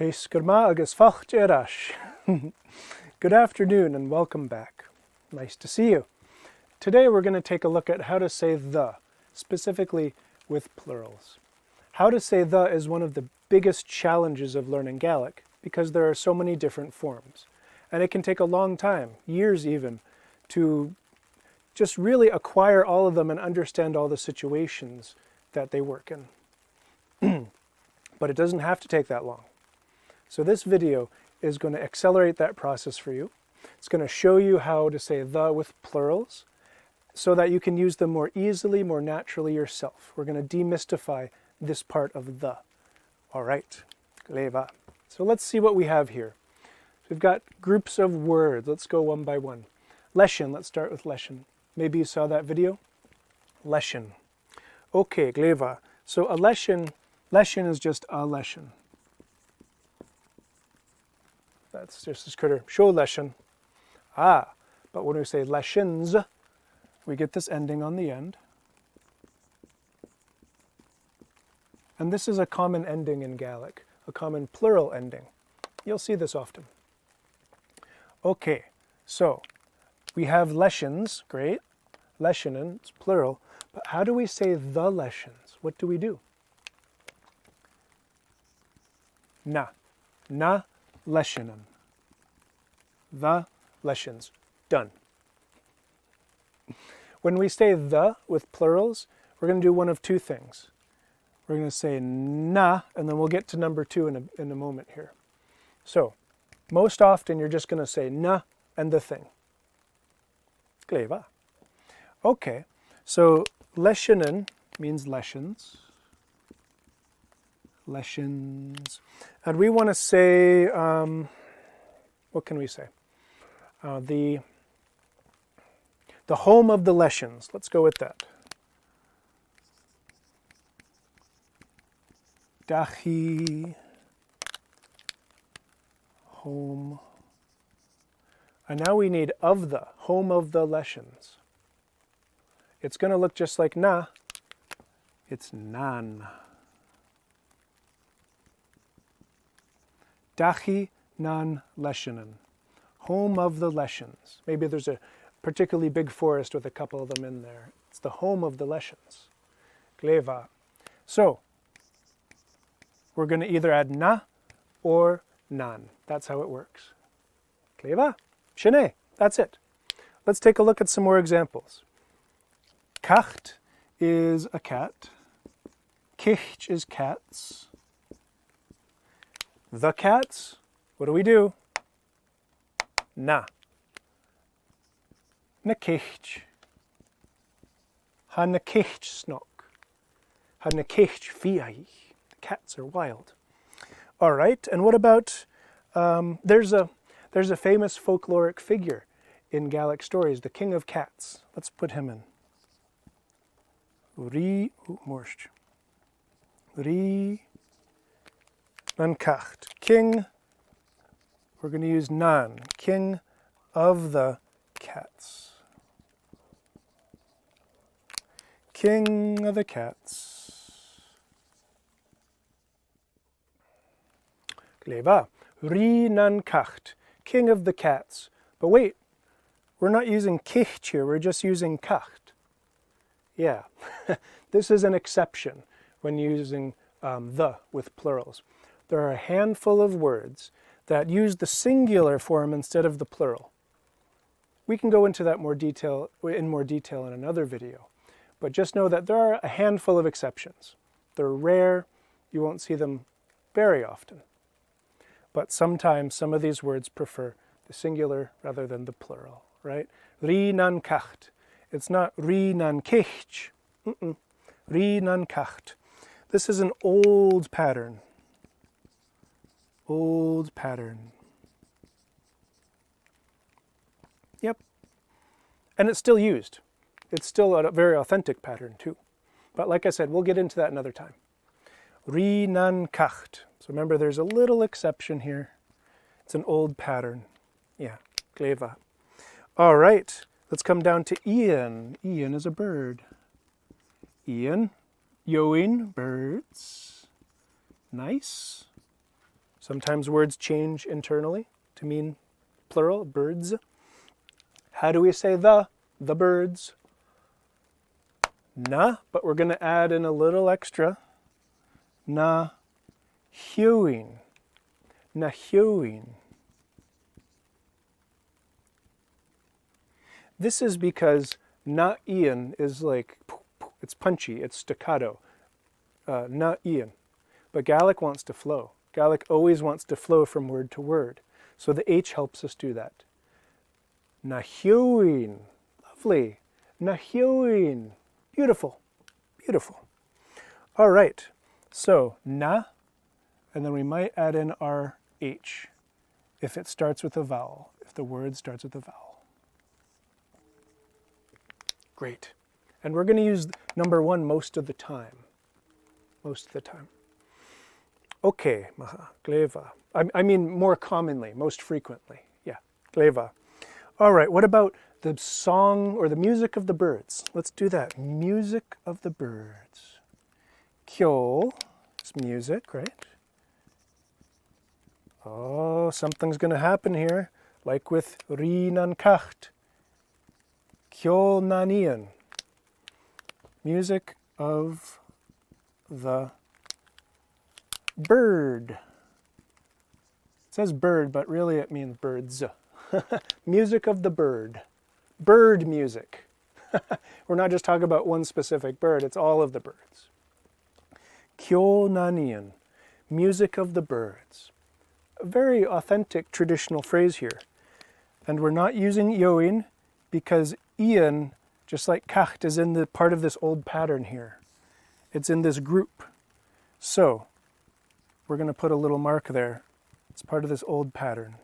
Feiskerma agus facht erash. Good afternoon and welcome back. Nice to see you. Today we're going to take a look at how to say the, specifically with plurals. How to say the is one of the biggest challenges of learning Gaelic because there are so many different forms. And it can take a long time, years even, to just really acquire all of them and understand all the situations that they work in. But it doesn't have to take that long. So this video is going to accelerate that process for you. It's going to show you how to say the with plurals so that you can use them more easily, more naturally yourself. We're going to demystify this part of the. All right, leva. So let's see what we have here. We've got groups of words. Let's go one by one. Leshen, let's start with Leshen. Maybe you saw that video? Leshen. Okay, gleva. So a Leshen is just a Leshen. That's just this critter. Show Leshen. But when we say Leshens, we get this ending on the end. And this is a common ending in Gaelic, a common plural ending. You'll see this often. Okay, so we have Leshens, great. Leshenen, it's plural. But how do we say the Leshens? What do we do? Na Leshenen. The Leshens. Done. When we say the with plurals, we're going to do one of two things. We're going to say na, and then we'll get to number two in a moment here. So, most often you're just going to say na and the thing. Gleva. Okay, so Leshenen means Leshens. Leshens. And we want to say, what can we say? The home of the Leshens. Let's go with that. Dachi, home. And now we need of the, home of the Leshens. It's going to look just like na. It's nan. Dachi nan Leshenen. Home of the Leshens. Maybe there's a particularly big forest with a couple of them in there. It's the home of the Leshens. Gleva. So, we're going to either add na or nan. That's how it works. Gleva. Shene. That's it. Let's take a look at some more examples. Kacht is a cat. Kicht is cats. The cats. What do? Na. Na kicht. Ha na kicht snok. Ha na kicht fiaich. The cats are wild. All right, and what about, there's a famous folkloric figure in Gaelic stories, the King of Cats. Let's put him in. Ri nan kacht. King, we're going to use nan. King of the cats. King of the cats. Gleva. Ri nan kacht. King of the cats. But wait, we're not using kicht here, we're just using kacht. Yeah, this is an exception when using the with plurals. There are a handful of words that use the singular form instead of the plural. We can go into that in more detail in another video, but just know that there are a handful of exceptions. They're rare, you won't see them very often. But sometimes some of these words prefer the singular rather than the plural, right? Ri nan kacht. It's not ri nan kicht. Ri nan kacht. This is an old pattern. Old pattern. Yep. And it's still used. It's still a very authentic pattern too. But like I said, we'll get into that another time. Ri nan kacht. So remember, there's a little exception here. It's an old pattern. Yeah, gleva. All right, let's come down to Ian. Ian is a bird. Ian, Yoin, birds. Nice. Sometimes words change internally to mean plural, birds. How do we say the birds? Na, but we're going to add in a little extra. Na hewing. Na hewing. This is because na ian is like, it's punchy, it's staccato. Na ian. But Gaelic wants to flow. Gaelic always wants to flow from word to word. So the H helps us do that. Na hewing. Lovely. Na hewing. Beautiful. Beautiful. All right. So na, and then we might add in our H if it starts with a vowel, if the word starts with a vowel. Great. And we're going to use number 1 most of the time. Most of the time. Okay, maha, gleva. I mean more commonly, most frequently. Yeah, gleva. All right, what about the song or the music of the birds? Let's do that. Music of the birds. Kyo is music, right? Oh, something's going to happen here, like with rinan kacht. Kyo nanian. Music of the bird. It says bird, but really it means birds. Music of the bird. Bird music. We're not just talking about one specific bird, it's all of the birds. Kyo nanian. Music of the birds. A very authentic traditional phrase here. And we're not using yoin because ian, just like kacht, is in the part of this old pattern here. It's in this group. So, we're going to put a little mark there. It's part of this old pattern.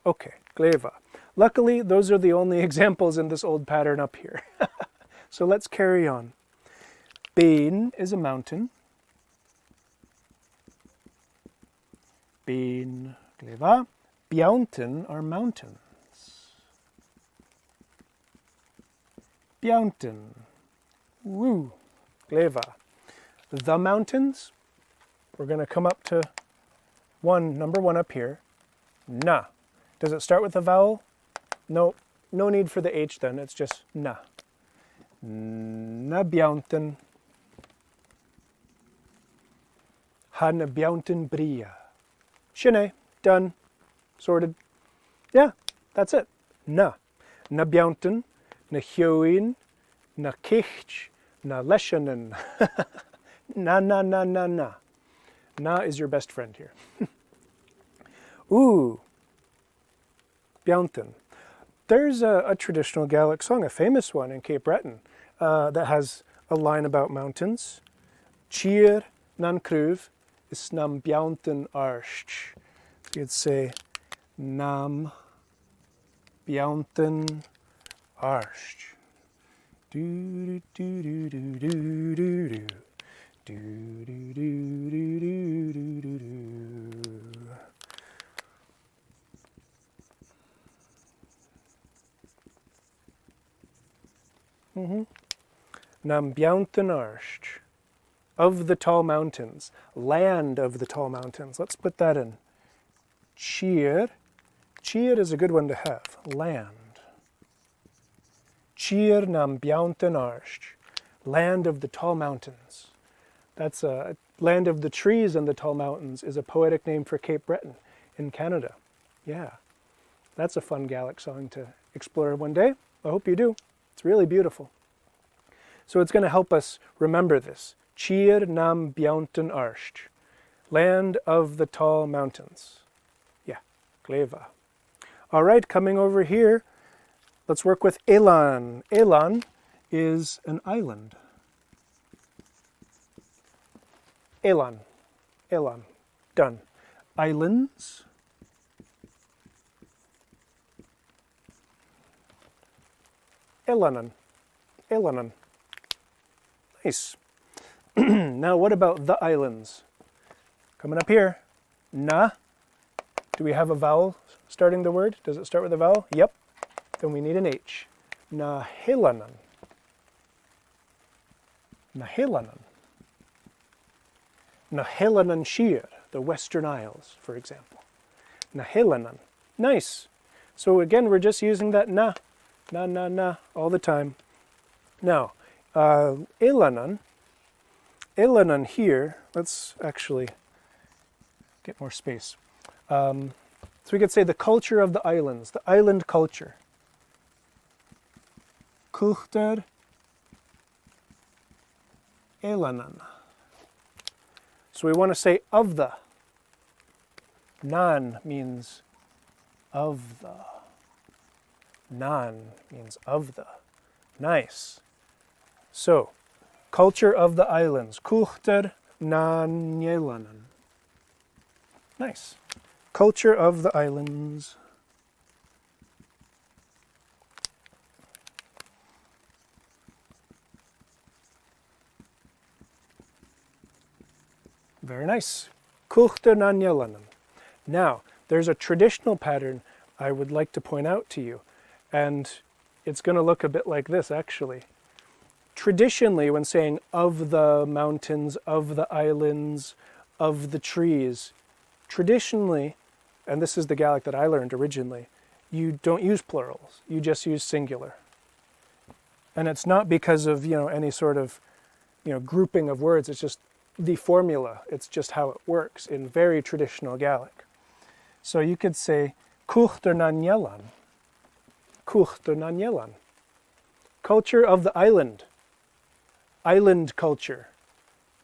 Okay, gleva. Luckily, those are the only examples in this old pattern up here. So let's carry on. Bein is a mountain. Bein, gleva. Bjaunten are mountains. Bjaunten. Woo, gleva. The mountains. We're going to come up to number 1 up here. Na. Does it start with a vowel? No, no need for the H then, it's just na. Na bjaunten. Ha na bjaunten bria. Shine, done, sorted. Yeah, that's it. Na. Na bjaunten, na hewin, na kicht, na Leshen. Na, na, na, na, na. Na is your best friend here. Ooh. Bjaunten. There's a traditional Gaelic song, a famous one in Cape Breton, that has a line about mountains. Cheer nan cruv is nam bjaunten arscht. So you'd say nam bjaunten arscht. Do do do do do do do. Do do do do do do do do. Nam bjaunten arscht. Of the tall mountains. Land of the tall mountains. Let's put that in. Cheer. Cheer is a good one to have. Land. Cheer nam bjaunten arscht. Land of the tall mountains. That's a land of the trees and the tall mountains is a poetic name for Cape Breton in Canada. Yeah, that's a fun Gaelic song to explore one day. I hope you do. It's really beautiful. So it's going to help us remember this. Cheer nam bjaunten arscht. Land of the tall mountains. Yeah, gleva. All right, coming over here, let's work with Elan. Elan is an island. Elan. Elan. Done. Islands. Elanan. Elanan. Nice. Now what about the islands? Coming up here. Na. Do we have a vowel starting the word? Does it start with a vowel? Yep. Then we need an H. Na helanan. Na helanan. Na Helanan Shir, the Western Isles, for example. Na Helanan. Nice. So again, we're just using that na all the time. Now, Ilanan here, let's actually get more space. So we could say the culture of the islands, the island culture. Kultur Ilanan. So we want to say of the. Nan means of the. Nan means of the. Nice. So, culture of the islands. Kultur nan Ilanan. Nice. Culture of the islands. Very nice. Kultur nan Ilanan. Now, there's a traditional pattern I would like to point out to you, and it's going to look a bit like this, actually. Traditionally, when saying of the mountains, of the islands, of the trees, traditionally, and this is the Gaelic that I learned originally, you don't use plurals, you just use singular. And it's not because of, any sort of, grouping of words, it's just the formula, it's just how it works in very traditional Gaelic. So you could say, Kultur nan Ilanan. Kultur nan Ilanan. Culture of the island. Island culture.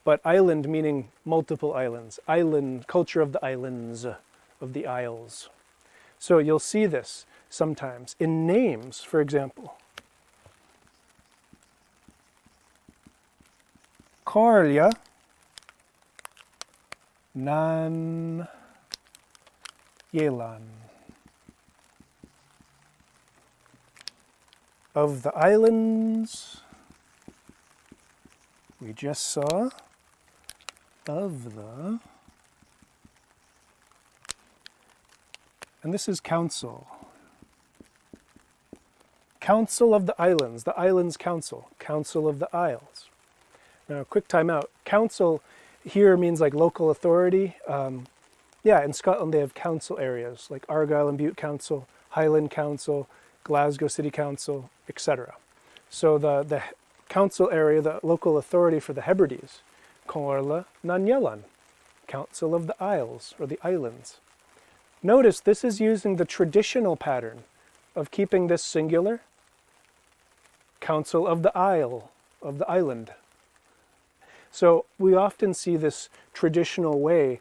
But island meaning multiple islands. Island, culture of the islands, of the isles. So you'll see this sometimes in names, for example. Karlia nan Yelan. Of the islands, we just saw of the, and this is council. Council of the islands council, council of the isles. Now, quick time out. Council here means like local authority. In Scotland they have council areas like Argyll and Bute Council, Highland Council, Glasgow City Council, etc. So the council area, the local authority for the Hebrides, Comhairle nan Yelan, Council of the Isles or the Islands. Notice this is using the traditional pattern of keeping this singular, Council of the Isle, of the island. So we often see this traditional way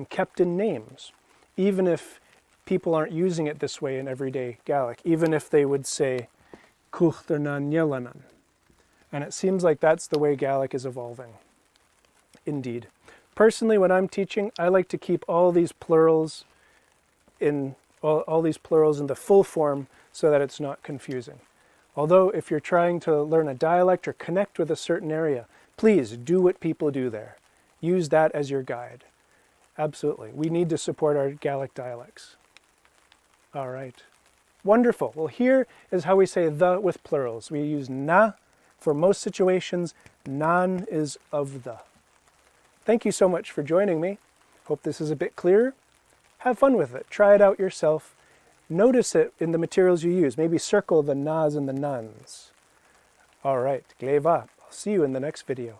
kept in names, even if people aren't using it this way in everyday Gaelic, even if they would say Kultur nan Ilanan. And it seems like that's the way Gaelic is evolving. Indeed. Personally, when I'm teaching, I like to keep all these plurals in the full form so that it's not confusing. Although if you're trying to learn a dialect or connect with a certain area, please do what people do there. Use that as your guide. Absolutely. We need to support our Gaelic dialects. All right. Wonderful. Well, here is how we say the with plurals. We use na for most situations. Nan is of the. Thank you so much for joining me. Hope this is a bit clearer. Have fun with it. Try it out yourself. Notice it in the materials you use. Maybe circle the nas and the nans. All right. Gleva. I'll see you in the next video.